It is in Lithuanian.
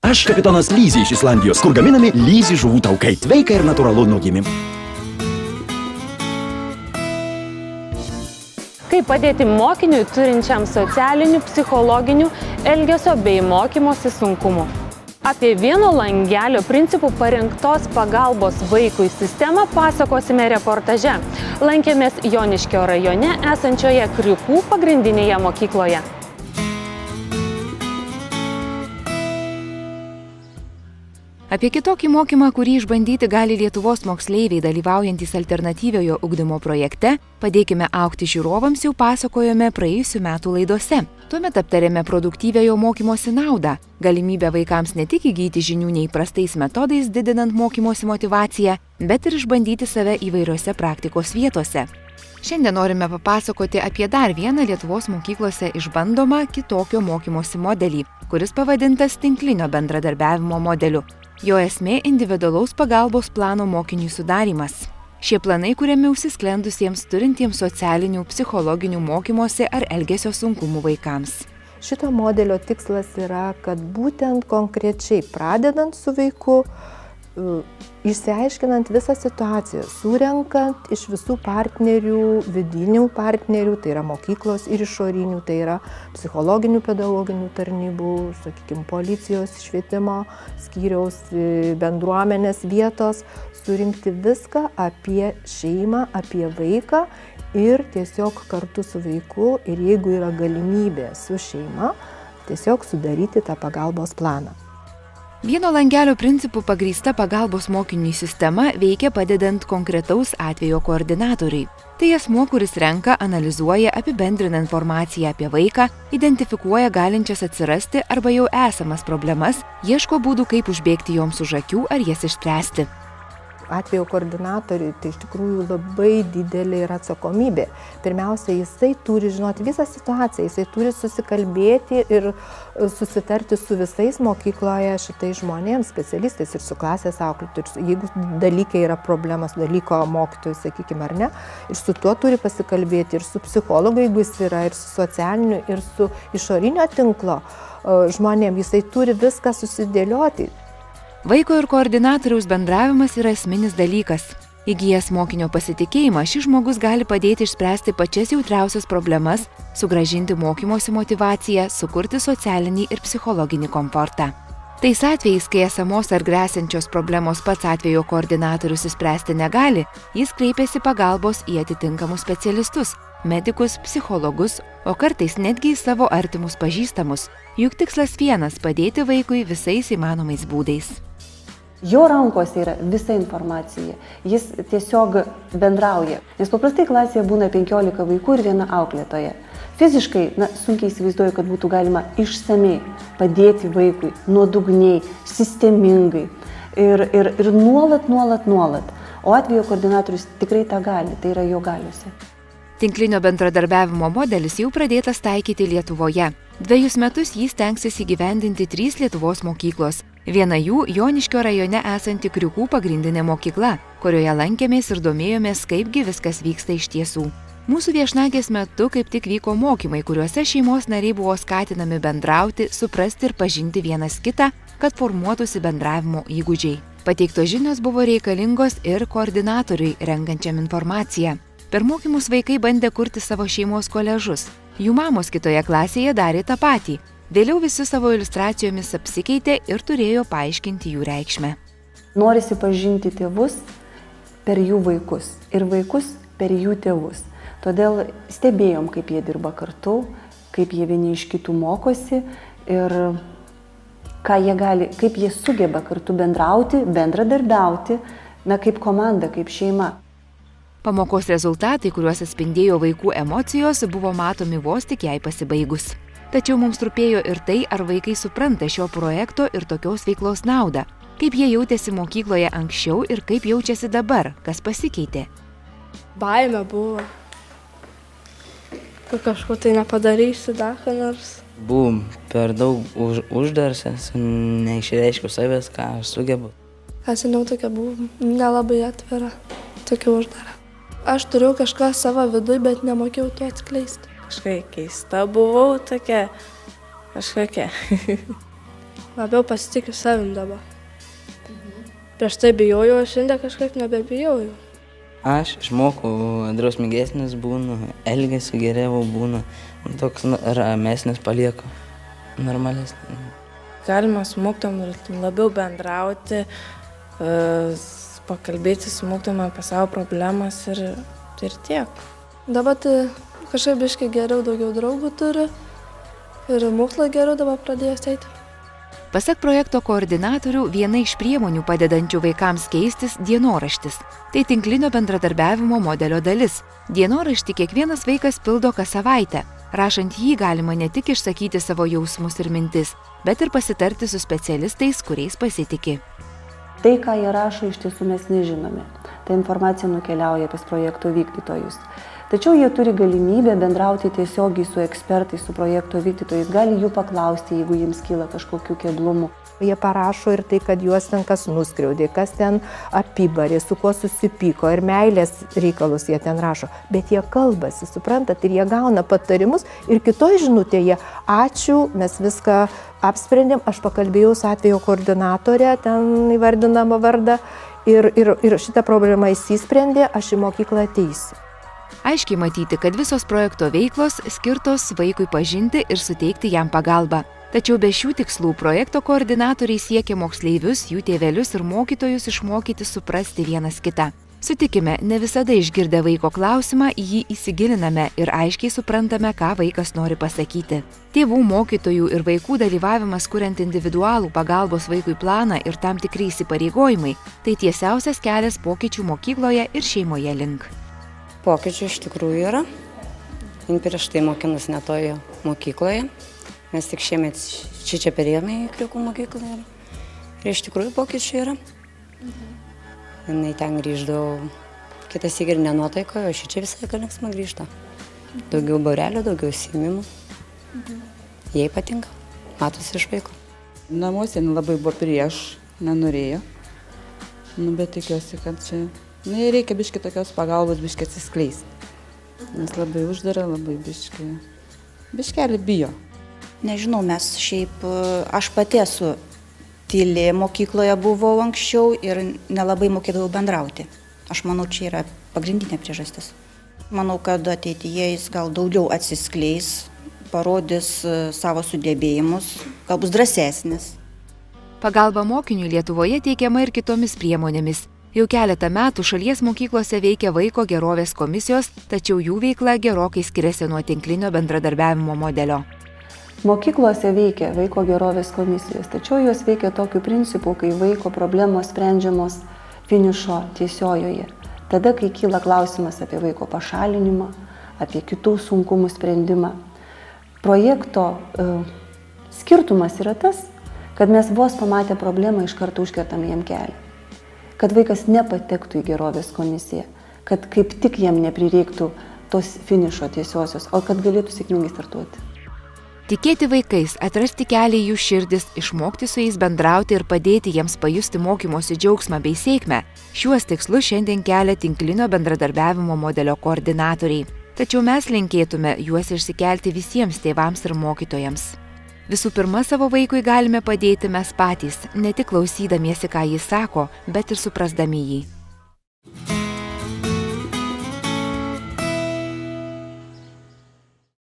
Aš kapitonas Lyzi iš Islandijos, kur gaminami Lyzi žuvų taukai. Sveika ir natūralu nuo gimimo. Kaip padėti mokiniui turinčiam socialinių, psichologinių, elgesio bei mokymosi sunkumų. Apie vieno langelio principų parengtos pagalbos vaikui sistemą pasakosime reportaže. Lankėmės Joniškio rajone esančioje Kriukų pagrindinėje mokykloje. Apie kitokį mokymą, kurį išbandyti gali Lietuvos moksleiviai dalyvaujantys alternatyviojo ugdymo projekte, padėkime augti žiūrovams jau pasakojome praėjusių metų laidose. Tuomet aptarėme produktyviojo mokymosi naudą, galimybę vaikams ne tik įgyti žinių neįprastais metodais, didinant mokymosi motyvaciją, bet ir išbandyti save įvairiose praktikos vietose. Šiandien norime papasakoti apie dar vieną Lietuvos mokyklose išbandomą kitokio mokymosi modelį, kuris pavadintas tinklinio bendradarbiavimo modeliu. Jo esmė individualaus pagalbos plano mokiniui sudarymas. Šie planai kuriami užsisklendusiems turintiems socialinių, psichologinių mokymosi ar elgesio sunkumų vaikams. Šito modelio tikslas yra, kad būtent konkrečiai pradedant su vaiku, išsiaiškinant visą situaciją, surenkant iš visų partnerių, vidinių partnerių, tai yra mokyklos ir išorinių, tai yra psichologinių, pedagoginių tarnybų, sakykime, policijos, švietimo skyriaus, bendruomenės vietos, surinkti viską apie šeimą, apie vaiką ir tiesiog kartu su vaiku ir jeigu yra galimybė su šeima, tiesiog sudaryti tą pagalbos planą. Vieno langelio principų pagrįsta pagalbos mokiniui sistema veikia padedant konkretaus atvejo koordinatoriai. Tai asmuo, kuris renka, analizuoja, apibendrina informaciją apie vaiką, identifikuoja galinčias atsirasti arba jau esamas problemas, ieško būdų, kaip užbėgti joms už akių ar jas išspręsti. Atvejo koordinatoriui tai iš tikrųjų labai didelė yra atsakomybė. Pirmiausia, jisai turi žinoti visą situaciją, jisai turi susikalbėti ir susitarti su visais mokykloje šitais žmonėms, specialistais ir su klasės auklėtojais. Jeigu dalykai yra problemas, dalyko mokytojai, sakykime, ar ne, ir su tuo turi pasikalbėti, ir su psichologu, jeigu jis yra, ir su socialiniu, ir su išorinio tinklo žmonėm, jisai turi viską susidėlioti. Vaiko ir koordinatoriaus bendravimas yra esminis dalykas. Įgijęs mokinio pasitikėjimą, šis žmogus gali padėti išspręsti pačias jautriausias problemas, sugrąžinti mokymosi motyvaciją, sukurti socialinį ir psichologinį komfortą. Tais atvejais, kai esamos ar gresiančios problemos pats atvejo koordinatorius išspręsti negali, jis kreipiasi pagalbos į atitinkamus specialistus, medikus, psichologus, o kartais netgi į savo artimus pažįstamus. Juk tikslas vienas – padėti vaikui visais įmanomais būdais. Jo rankose yra visa informacija, jis tiesiog bendrauja, nes paprastai klasėje būna 15 vaikų ir viena auklėtoja. Fiziškai, sunkiai įsivaizduoju, kad būtų galima išsamei padėti vaikui, nuodugniai, sistemingai ir nuolat. O atvejo koordinatorius tikrai tą gali, tai yra jo galiuose. Tinklinio bendradarbiavimo modelis jau pradėtas taikyti Lietuvoje. 2 metus jį stengsis įgyvendinti 3 Lietuvos mokyklos. Viena jų Joniškio rajone esanti Kriukų pagrindinė mokykla, kurioje lankėmės ir domėjomės, kaipgi viskas vyksta iš tiesų. Mūsų viešnagės metu kaip tik vyko mokymai, kuriuose šeimos nariai buvo skatinami bendrauti, suprasti ir pažinti vienas kitą, kad formuotųsi bendravimo įgūdžiai. Pateiktos žinios buvo reikalingos ir koordinatoriui, renkančiam informaciją. Per mokymus vaikai bandė kurti savo šeimos koležus. Jų mamos kitoje klasėje darė tą patį. Vėliau visi savo iliustracijomis apsikeitė ir turėjo paaiškinti jų reikšmę. Norisi pažinti tėvus per jų vaikus ir vaikus per jų tėvus. Todėl stebėjom, kaip jie dirba kartu, kaip jie vieni iš kitų mokosi ir kaip jie sugeba kartu bendrauti, bendradarbiauti, kaip komanda, kaip šeima. Pamokos rezultatai, kuriuos atspindėjo vaikų emocijos, buvo matomi vos tik jai pasibaigus. Tačiau mums rūpėjo ir tai, ar vaikai supranta šio projekto ir tokios veiklos naudą. Kaip jie jautėsi mokykloje anksčiau ir kaip jaučiasi dabar, kas pasikeitė. Baimė buvo, kad kažko tai nepadarysi dar ką nors. Buvom per daug uždarsęs, neišreiškiau savęs, ką aš sugebu. Seniau tokia buvau nelabai atvira, tokia uždara. Aš turėjau kažką savo viduj, bet nemokėjau to atskleisti. Kažkai keista buvau, tokia kažkokia. labiau pasitikiu savim dabar. Prieš tai bijojau, o šiandien kažkaip nebebijojau. Aš išmokau drausmingesnis būnu, elgesiu geriau būnu, toks ramesnis palieku, normalesnis. Galima su mokytojom labiau bendrauti, pakalbėti su mokytojom apie savo problemas ir tiek. Dabar tai kažkaip biškai geriau, daugiau draugų turi ir mokslą geriau dabar pradėjęs eiti. Pasak projekto koordinatorių, viena iš priemonių padedančių vaikams keistis dienoraštis. Tai tinklinio bendradarbiavimo modelio dalis. Dienoraštį kiekvienas vaikas pildo kas savaitę. Rašant jį galima ne tik išsakyti savo jausmus ir mintis, bet ir pasitarti su specialistais, kuriais pasitiki. Tai, ką jie rašo, iš tiesų mes nežinome. Ta informacija nukeliauja pas projekto vykdytojus. Tačiau jie turi galimybę bendrauti tiesiogiai su ekspertais, su projekto vykdytojais, gali jų paklausti, jeigu jiems kyla kažkokių keblumų. Jie parašo ir tai, kad juos ten kas nuskriaudė, kas ten apibarė, su kuo susipyko ir meilės reikalus jie ten rašo. Bet jie kalbasi, suprantat, ir jie gauna patarimus ir kitoj žinutėje ačiū, mes viską apsprendėm, aš pakalbėjau su atvejo koordinatorė, ten įvardinama vardą ir šitą problemą įsisprendė, aš į mokyklą ateisiu. Aiškiai matyti, kad visos projekto veiklos skirtos vaikui pažinti ir suteikti jam pagalbą. Tačiau be šių tikslų projekto koordinatoriai siekia moksleivius, jų tėvelius ir mokytojus išmokyti suprasti vienas kitą. Sutikime, ne visada išgirdę vaiko klausimą, į jį įsigiliname ir aiškiai suprantame, ką vaikas nori pasakyti. Tėvų, mokytojų ir vaikų dalyvavimas kuriant individualų pagalbos vaikui planą ir tam tikri įsipareigojimai – tai tiesiausias kelias pokyčių mokykloje ir šeimoje link. Pokyčių iš tikrųjų yra. Prieš tai mokinus netoje mokykloje. Mes tik šiemet čia perėjome į Kriukų mokyklą ir iš tikrųjų pokyčių yra. Jinai ten grįždavo kitas ir nenuotaikoje, o šičia visai linksma grįžta. Daugiau būrelių, daugiau užsiėmimų. Jai patinka, matosi iš vaiko. Namuose labai buvo prieš, nenorėjo. Bet tikiuosi, kad čia reikia biški tokios pagalbos, biški atsiskleisti. Nes labai uždara, labai biškelį bijo. Nežinau, mes šiaip, aš pati esu tyli mokykloje buvau anksčiau ir nelabai mokėdavau bendrauti. Aš manau, čia yra pagrindinė priežastis. Manau, kad ateityje jis gal daugiau atsiskleis, parodys savo sugebėjimus, gal bus drąsesnis. Pagalba mokiniui Lietuvoje teikiama ir kitomis priemonėmis. Jau keletą metų šalies mokyklose veikia vaiko gerovės komisijos, tačiau jų veikla gerokai skiriasi nuo tinklinio bendradarbiavimo modelio. Mokyklose veikia vaiko gerovės komisijos, tačiau jos veikia tokiu principu, kai vaiko problemos sprendžiamos finišo tiesiojoje. Tada, kai kyla klausimas apie vaiko pašalinimą, apie kitų sunkumų sprendimą. Projekto skirtumas yra tas, kad mes vos pamatę problemą iš karto užkertame jam kelią. Kad vaikas nepatektų į gerovės komisiją, kad kaip tik jam neprireiktų tos finišo tiesiosios, o kad galėtų sėkmingai startuoti. Tikėti vaikais, atrasti kelią į jų širdis, išmokti su jais bendrauti ir padėti jiems pajusti mokymosi džiaugsmą bei sėkmę. Šiuos tikslus šiandien kelia tinklinio bendradarbiavimo modelio koordinatoriai. Tačiau mes linkėtume juos išsikelti visiems tėvams ir mokytojams. Visų pirma, savo vaikui galime padėti mes patys, ne tik klausydamiesi, ką jis sako, bet ir suprasdami jį.